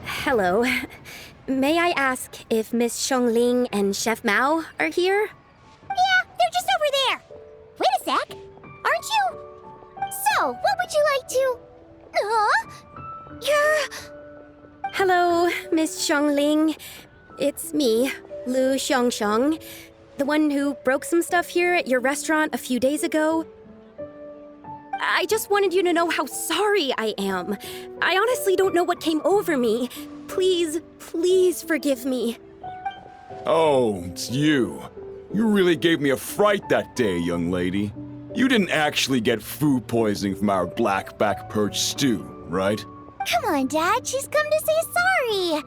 Hello. May I ask if Miss Xiongling and Chef Mao are here? Yeah, they're just over there. Wait a sec. Aren't you? So, what would you like to... Huh? You're... Hello, Miss Xiongling. It's me, Lu Xiongxiong, the one who broke some stuff here at your restaurant a few days ago. I just wanted you to know how sorry I am. I honestly don't know what came over me. Please, please forgive me. Oh, it's you. You really gave me a fright that day, young lady. You didn't actually get food poisoning from our black-back perch stew, right? Come on, Dad. She's come to say sorry.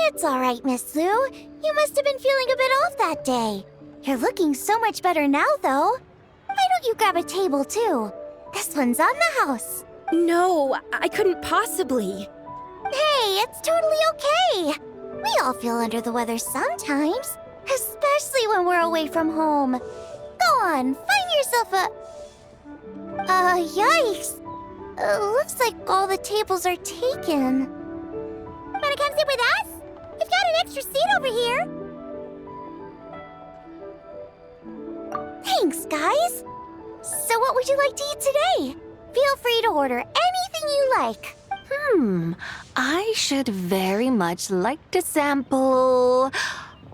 It's all right, Miss Lu. You must have been feeling a bit off that day. You're looking so much better now, though. Why don't you grab a table, too? This one's on the house. No, I couldn't possibly. Hey, it's totally okay. We all feel under the weather sometimes, especially when we're away from home. Go on, find yourself a... yikes. Looks like all the tables are taken. Wanna come sit with us? We've got an extra seat over here. Thanks, guys. So what would you like to eat today? Feel free to order anything you like. I should very much like to sample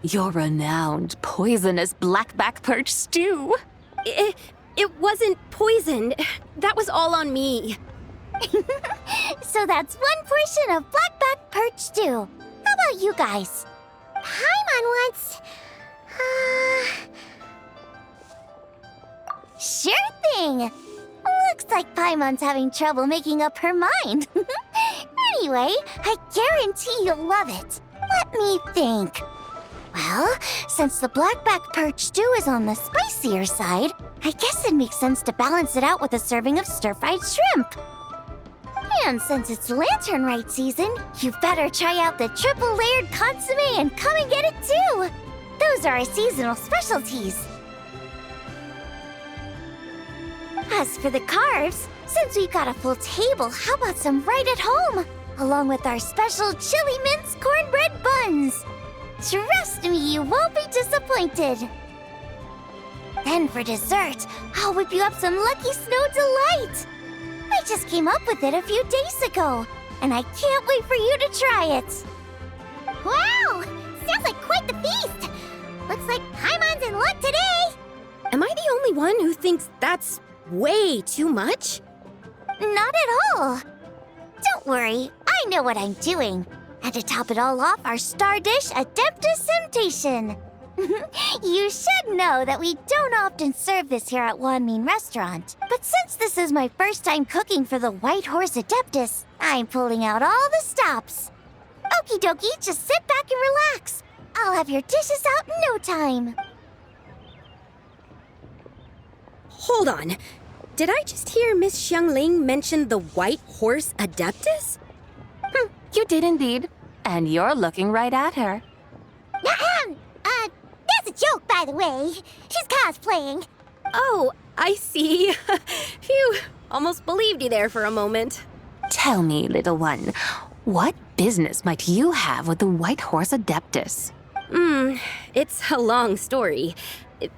your renowned poisonous blackback perch stew. It wasn't poisoned. That was all on me. So that's one portion of blackback perch stew. How about you guys? Paimon wants... Sure thing. Looks like Paimon's having trouble making up her mind. Anyway, I guarantee you'll love it. Let me think. Well, since the blackback perch stew is on the spicier side, I guess it makes sense to balance it out with a serving of stir-fried shrimp. And since it's lantern rite season, you better try out the triple-layered consomme and come and get it too. Those are our seasonal specialties. As for the carbs, since we've got a full table, how about some right at home? Along with our special chili mince cornbread buns. Trust me, you won't be disappointed. Then for dessert, I'll whip you up some Lucky Snow Delight. I just came up with it a few days ago, and I can't wait for you to try it. Wow! Sounds like quite the feast. Looks like Paimon's in luck today. Am I the only one who thinks that's way too much? Not at all. Don't worry, I know what I'm doing. And to top it all off, our star dish, Adeptus Temptation. You should know that we don't often serve this here at Wanmin Restaurant. But since this is my first time cooking for the White Horse Adeptus, I'm pulling out all the stops. Okie dokie, just sit back and relax. I'll have your dishes out in no time. Hold on. Did I just hear Miss Xiongling mention the White Horse Adeptus? You did indeed. And you're looking right at her. That's a joke, by the way. She's cosplaying. Oh, I see. Phew, almost believed you there for a moment. Tell me, little one, what business might you have with the White Horse Adeptus? It's a long story.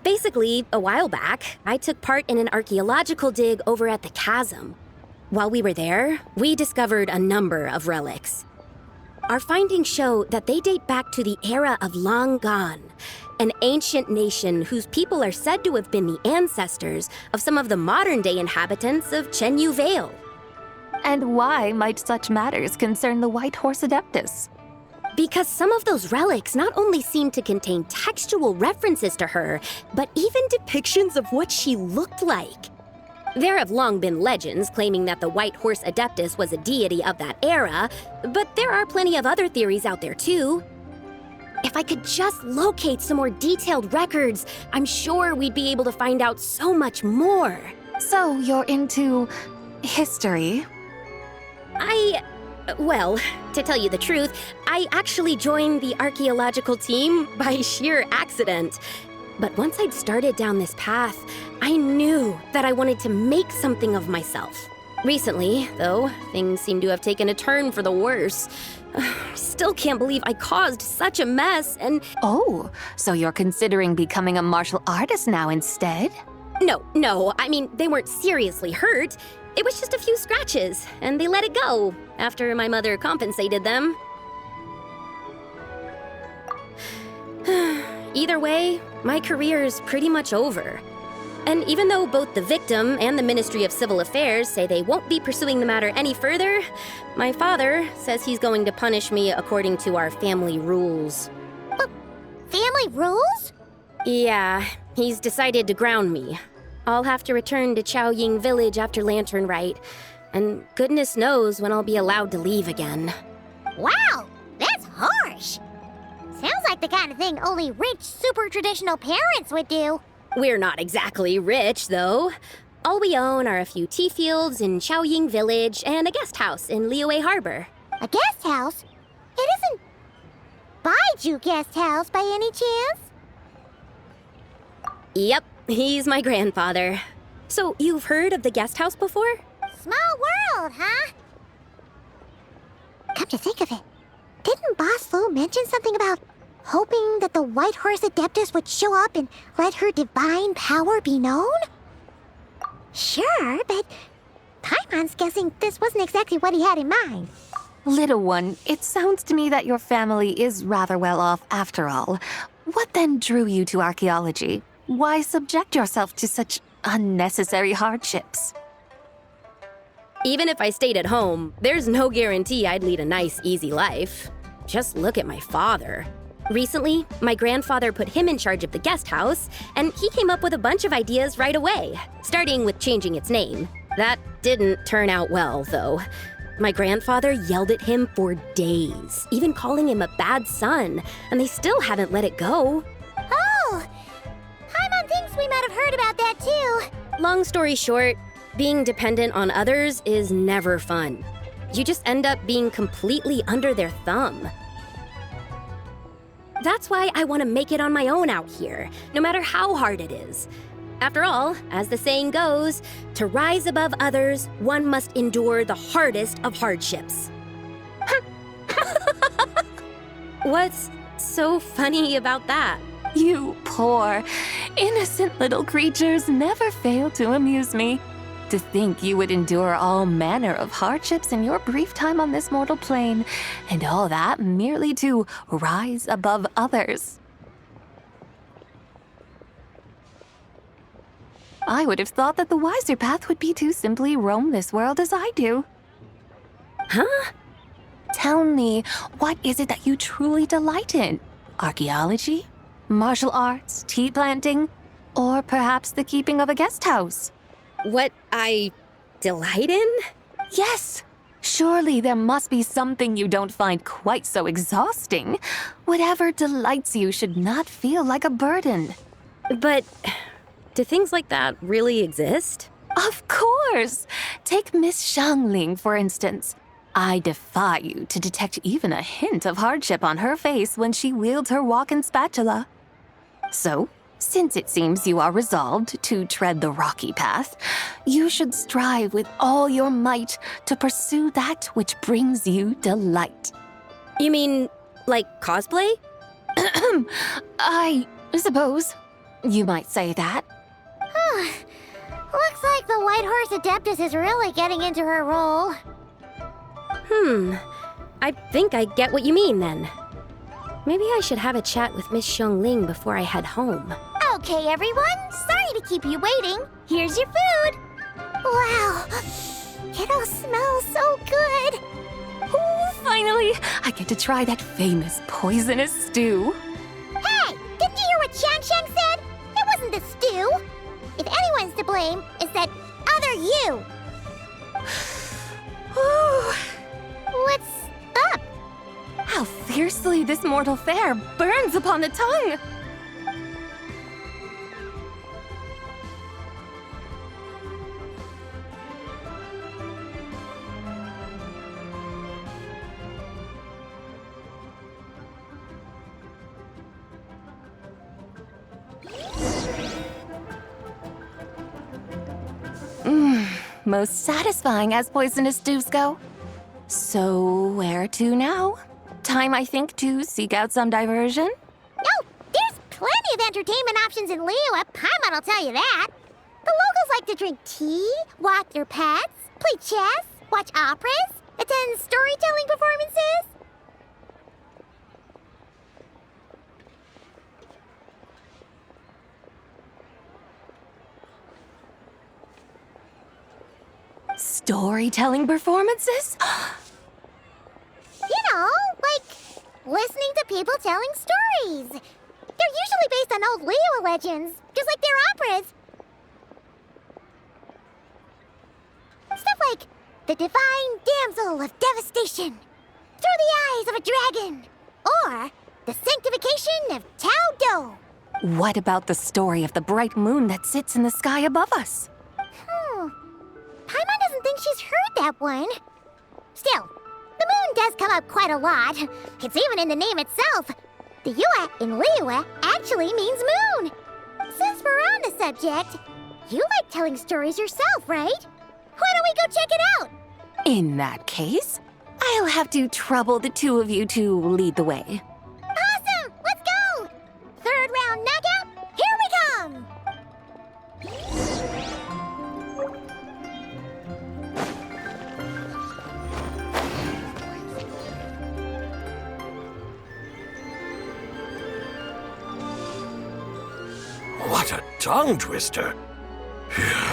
Basically, a while back, I took part in an archaeological dig over at the chasm. While we were there, we discovered a number of relics. Our findings show that they date back to the era of Long Gone, an ancient nation whose people are said to have been the ancestors of some of the modern-day inhabitants of Chenyu Vale. And why might such matters concern the White Horse Adeptus? Because some of those relics not only seem to contain textual references to her, but even depictions of what she looked like. There have long been legends claiming that the White Horse Adeptus was a deity of that era, but there are plenty of other theories out there too. If I could just locate some more detailed records, I'm sure we'd be able to find out so much more. So you're into history? Well, to tell you the truth, I actually joined the archaeological team by sheer accident. But once I'd started down this path, I knew that I wanted to make something of myself. Recently, though, things seem to have taken a turn for the worse. Still can't believe I caused such a mess, and Oh, so you're considering becoming a martial artist now instead? no, I mean, they weren't seriously hurt. It was just a few scratches, and they let it go after my mother compensated them. Either way, my career's pretty much over. And even though both the victim and the Ministry of Civil Affairs say they won't be pursuing the matter any further, my father says he's going to punish me according to our family rules. Family rules? Yeah, he's decided to ground me. I'll have to return to Chaoying Village after Lantern Rite, and goodness knows when I'll be allowed to leave again. Wow, that's harsh. Sounds like the kind of thing only rich, super traditional parents would do. We're not exactly rich, though. All we own are a few tea fields in Chaoying Village and a guest house in Liyue Harbor. A guest house? It isn't Baiju Guest House by any chance? Yep, he's my grandfather. So, you've heard of the guest house before? Small world, huh? Come to think of it, didn't Boss Lu mention something about hoping that the White Horse Adeptus would show up and let her divine power be known? Sure, but Paimon's guessing this wasn't exactly what he had in mind. Little one, it sounds to me that your family is rather well off after all. What then drew you to archaeology? Why subject yourself to such unnecessary hardships? Even if I stayed at home, there's no guarantee I'd lead a nice, easy life. Just look at my father. Recently, my grandfather put him in charge of the guest house, and he came up with a bunch of ideas right away, starting with changing its name. That didn't turn out well, though. My grandfather yelled at him for days, even calling him a bad son, and they still haven't let it go. Oh! Paimon thinks we might have heard about that too. Long story short, being dependent on others is never fun. You just end up being completely under their thumb. That's why I want to make it on my own out here, no matter how hard it is. After all, as the saying goes, to rise above others, one must endure the hardest of hardships. What's so funny about that? You poor, innocent little creatures never fail to amuse me. To think you would endure all manner of hardships in your brief time on this mortal plane, and all that merely to rise above others. I would have thought that the wiser path would be to simply roam this world as I do. Huh? Tell me, what is it that you truly delight in? Archaeology? Martial arts? Tea planting? Or perhaps the keeping of a guest house? What I delight in? Yes! Surely there must be something you don't find quite so exhausting. Whatever delights you should not feel like a burden. But do things like that really exist? Of course! Take Miss Xiangling, for instance. I defy you to detect even a hint of hardship on her face when she wields her walking spatula. So, since it seems you are resolved to tread the rocky path, you should strive with all your might to pursue that which brings you delight. You mean, like cosplay? I suppose you might say that. Looks like the White Horse Adeptus is really getting into her role. I think I get what you mean then. Maybe I should have a chat with Miss Xiangling before I head home. Okay, everyone. Sorry to keep you waiting. Here's your food. Wow. It all smells so good. Oh, finally, I get to try that famous poisonous stew. Hey, didn't you hear what Shan Shang said? It wasn't the stew. If anyone's to blame, it's that other you. What's up? How fiercely this mortal fare burns upon the tongue! Most satisfying as poisonous stews go. So, where to now? Time, I think, to seek out some diversion? No, there's plenty of entertainment options in Liyue. Paimon will tell you that. The locals like to drink tea, walk their pets, play chess, watch operas, attend storytelling performances. Storytelling performances? You know, like listening to people telling stories. They're usually based on old Liyue legends, just like their operas. Stuff like the Divine Damsel of Devastation, Through the Eyes of a Dragon, or the Sanctification of Tao Do. What about the story of the bright moon that sits in the sky above us? Paimon doesn't think she's heard that one. Still, the moon does come up quite a lot. It's even in the name itself. The Yue in Liyue actually means moon. Since we're on the subject, you like telling stories yourself, right? Why don't we go check it out? In that case, I'll have to trouble the two of you to lead the way. Awesome! Let's go! Third round knockout, here we come! What a tongue twister!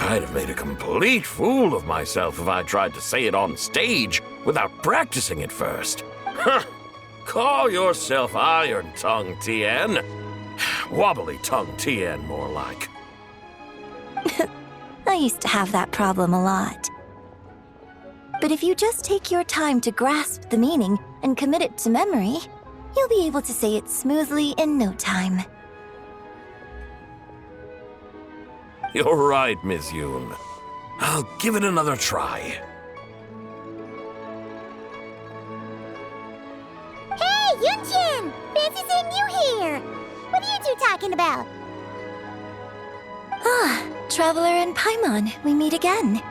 I'd have made a complete fool of myself if I tried to say it on stage without practicing it first. Huh. Call yourself Iron Tongue Tien. Wobbly Tongue Tien, more like. I used to have that problem a lot. But if you just take your time to grasp the meaning and commit it to memory, you'll be able to say it smoothly in no time. You're right, Miss Yoon. I'll give it another try. Hey, Yunchin! Fancy seeing you here! What are you two talking about? Ah, Traveler and Paimon, we meet again.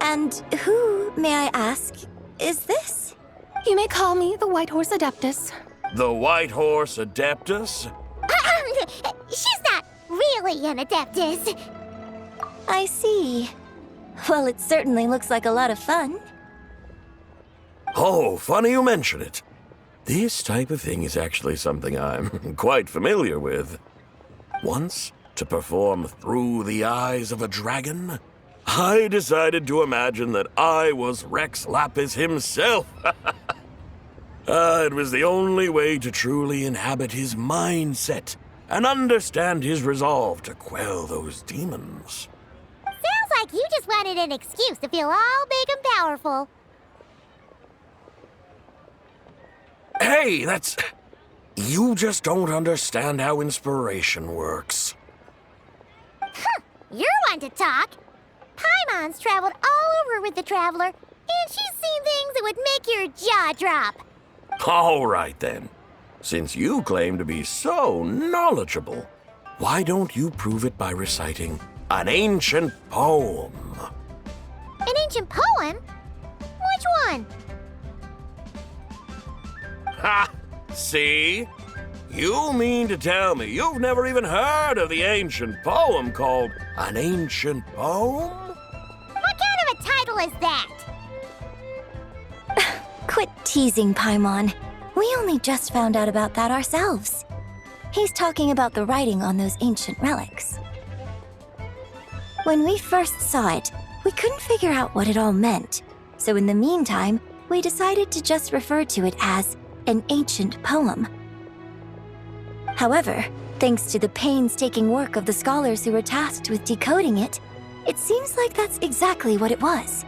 And who, may I ask, is this? You may call me the White Horse Adeptus. The White Horse Adeptus? She's not really an Adeptus. I see. Well, it certainly looks like a lot of fun. Oh, funny you mention it. This type of thing is actually something I'm quite familiar with. Once, to perform Through the Eyes of a Dragon, I decided to imagine that I was Rex Lapis himself. It was the only way to truly inhabit his mindset and understand his resolve to quell those demons. Sounds like you just wanted an excuse to feel all big and powerful. Hey, that's... You just don't understand how inspiration works. You're one to talk. Paimon's traveled all over with the Traveler, and she's seen things that would make your jaw drop. All right, then. Since you claim to be so knowledgeable, why don't you prove it by reciting an ancient poem? An ancient poem? Which one? Ha! See? You mean to tell me you've never even heard of the ancient poem called An Ancient Poem? What kind of a title is that? Quit teasing, Paimon. We only just found out about that ourselves. He's talking about the writing on those ancient relics. When we first saw it, we couldn't figure out what it all meant. So in the meantime, we decided to just refer to it as an ancient poem. However, thanks to the painstaking work of the scholars who were tasked with decoding it, it seems like that's exactly what it was.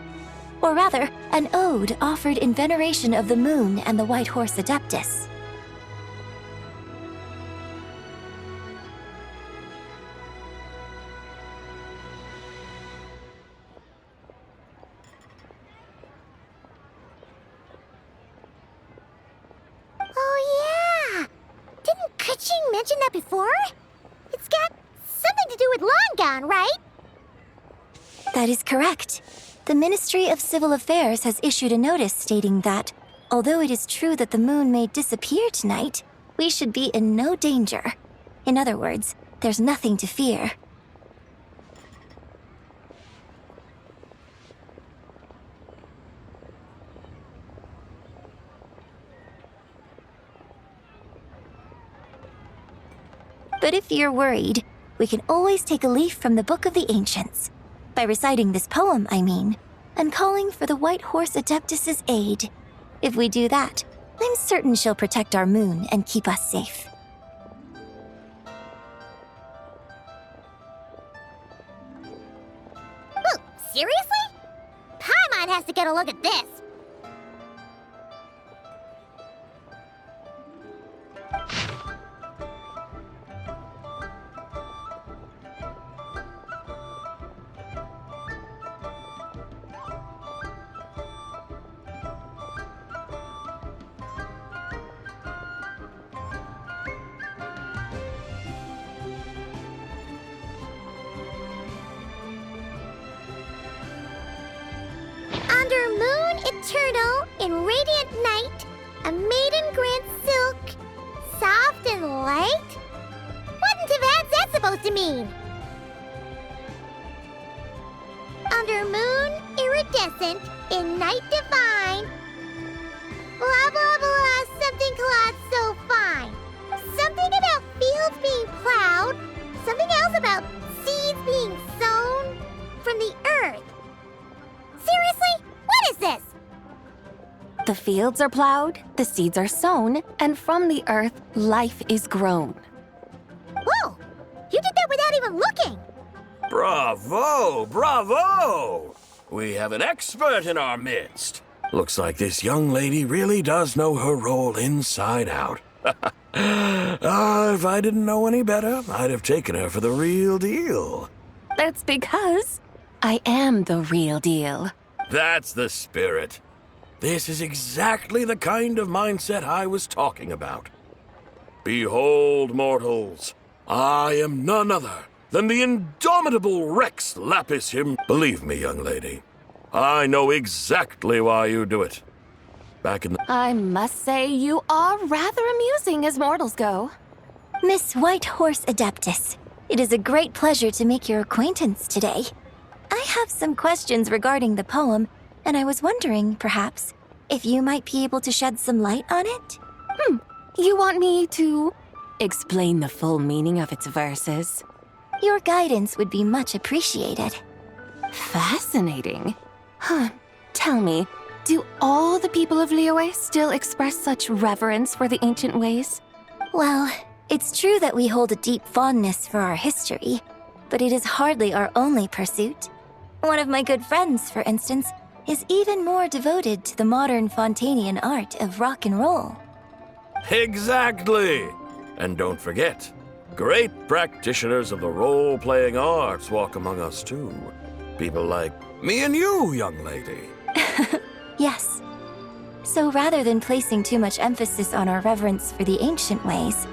Or rather, an ode offered in veneration of the moon and the White Horse Adeptus. Oh yeah! Didn't Kuching mention that before? It's got something to do with Lawn Gown, right? That is correct. The Ministry of Civil Affairs has issued a notice stating that, although it is true that the moon may disappear tonight, we should be in no danger. In other words, there's nothing to fear. But if you're worried, we can always take a leaf from the Book of the Ancients. By reciting this poem, I mean, and calling for the White Horse Adeptus's aid. If we do that, I'm certain she'll protect our moon and keep us safe. Oh, seriously? Paimon has to get a look at this. Under moon eternal, in radiant night, a maiden grants silk, soft and light? What in Tivan's that supposed to mean? Under moon iridescent, in night divine, blah blah blah, something cloth so fine. Something about fields being plowed, something else about seeds being sown from the earth. Seriously? What is this? The fields are plowed, the seeds are sown, and from the earth, life is grown. Whoa! You did that without even looking! Bravo! Bravo! We have an expert in our midst. Looks like this young lady really does know her role inside out. If I didn't know any better, I'd have taken her for the real deal. That's because I am the real deal. That's the spirit. This is exactly the kind of mindset I was talking about. Behold, mortals, I am none other than the indomitable Rex Lapis him. Believe me, young lady, I know exactly why you do it. Back in the... I must say you are rather amusing as mortals go. Miss White Horse Adeptus, it is a great pleasure to make your acquaintance today. I have some questions regarding the poem, and I was wondering, perhaps, if you might be able to shed some light on it? You want me to explain the full meaning of its verses? Your guidance would be much appreciated. Fascinating. Tell me, do all the people of Liyue still express such reverence for the ancient ways? Well, it's true that we hold a deep fondness for our history, but it is hardly our only pursuit. One of my good friends, for instance, is even more devoted to the modern Fontanian art of rock and roll. Exactly! And don't forget, great practitioners of the role-playing arts walk among us too. People like me and you, young lady. Yes. So rather than placing too much emphasis on our reverence for the ancient ways,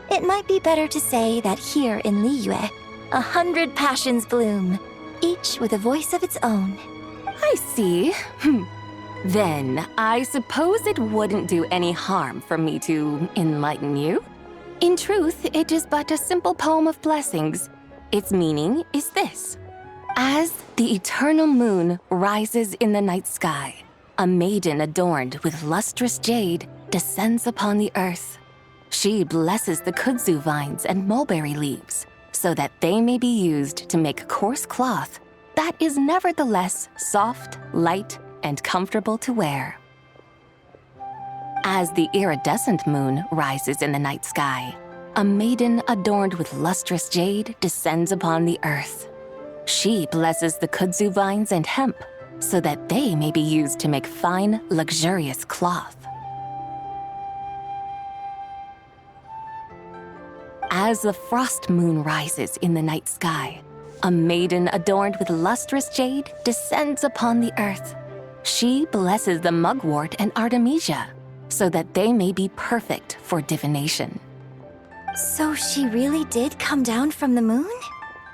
it might be better to say that here in Liyue, 100 passions bloom, each with a voice of its own. I see. Then I suppose it wouldn't do any harm for me to enlighten you. In truth, it is but a simple poem of blessings. Its meaning is this. As the eternal moon rises in the night sky, a maiden adorned with lustrous jade descends upon the earth. She blesses the kudzu vines and mulberry leaves so that they may be used to make coarse cloth that is nevertheless soft, light, and comfortable to wear. As the iridescent moon rises in the night sky, a maiden adorned with lustrous jade descends upon the earth. She blesses the kudzu vines and hemp so that they may be used to make fine, luxurious cloth. As the frost moon rises in the night sky, a maiden adorned with lustrous jade descends upon the earth. She blesses the mugwort and artemisia so that they may be perfect for divination. So she really did come down from the moon?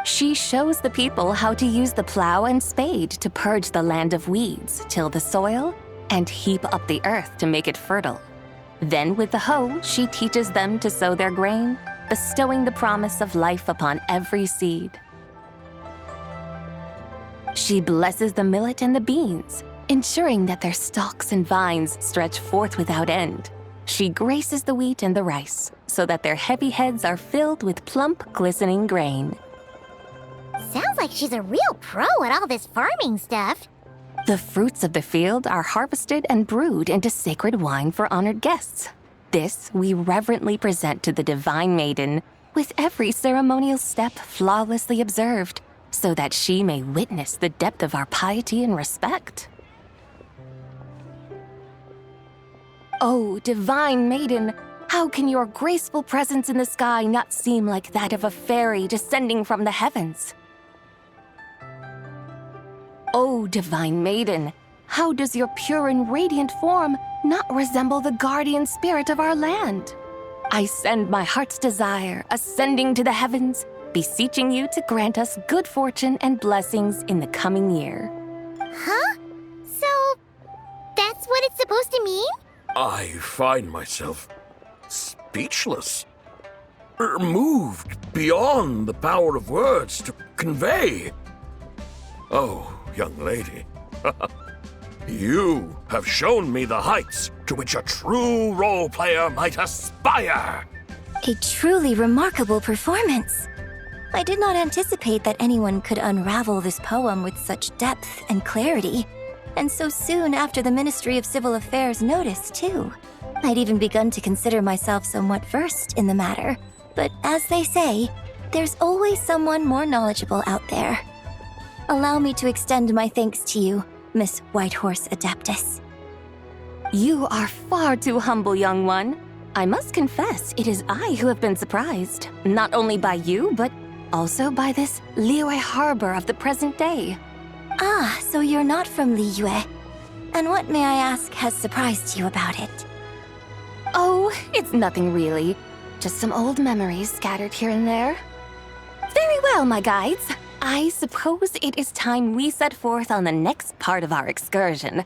She shows the people how to use the plow and spade to purge the land of weeds, till the soil, and heap up the earth to make it fertile. Then with the hoe, she teaches them to sow their grain, bestowing the promise of life upon every seed. She blesses the millet and the beans, ensuring that their stalks and vines stretch forth without end. She graces the wheat and the rice, so that their heavy heads are filled with plump, glistening grain. Sounds like she's a real pro at all this farming stuff. The fruits of the field are harvested and brewed into sacred wine for honored guests. This we reverently present to the Divine Maiden, with every ceremonial step flawlessly observed, so that she may witness the depth of our piety and respect. Oh, Divine Maiden, how can your graceful presence in the sky not seem like that of a fairy descending from the heavens? Oh, Divine Maiden, how does your pure and radiant form not resemble the guardian spirit of our land? I send my heart's desire, ascending to the heavens, beseeching you to grant us good fortune and blessings in the coming year. Huh? So, that's what it's supposed to mean? I find myself speechless, moved beyond the power of words to convey. Oh, young lady, you have shown me the heights to which a true role player might aspire. A truly remarkable performance. I did not anticipate that anyone could unravel this poem with such depth and clarity, and so soon after the Ministry of Civil Affairs noticed, too. I'd even begun to consider myself somewhat versed in the matter, but as they say, there's always someone more knowledgeable out there. Allow me to extend my thanks to you, Miss Whitehorse Adeptus. You are far too humble, young one. I must confess, it is I who have been surprised, not only by you, but also by this Liyue harbor of the present day. Ah, so you're not from Liyue. And what, may I ask, has surprised you about it? Oh, it's nothing really. Just some old memories scattered here and there. Very well, my guides. I suppose it is time we set forth on the next part of our excursion.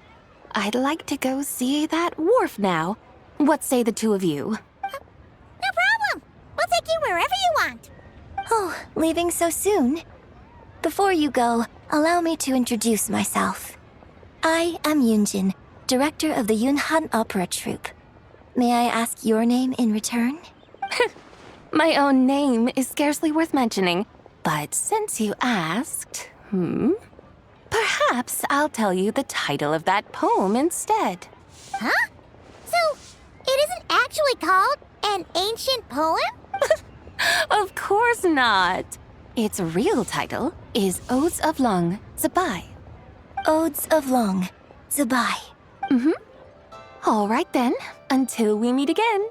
I'd like to go see that wharf now. What say the two of you? No problem. We'll take you wherever you want. Oh, leaving so soon? Before you go, allow me to introduce myself. I am Yunjin, director of the Yunhan Opera Troupe. May I ask your name in return? My own name is scarcely worth mentioning, but since you asked, perhaps I'll tell you the title of that poem instead. Huh? So, it isn't actually called an ancient poem? Of course not. Its real title is Odes of Long Zabai. Odes of Long Zabai. All right then, until we meet again.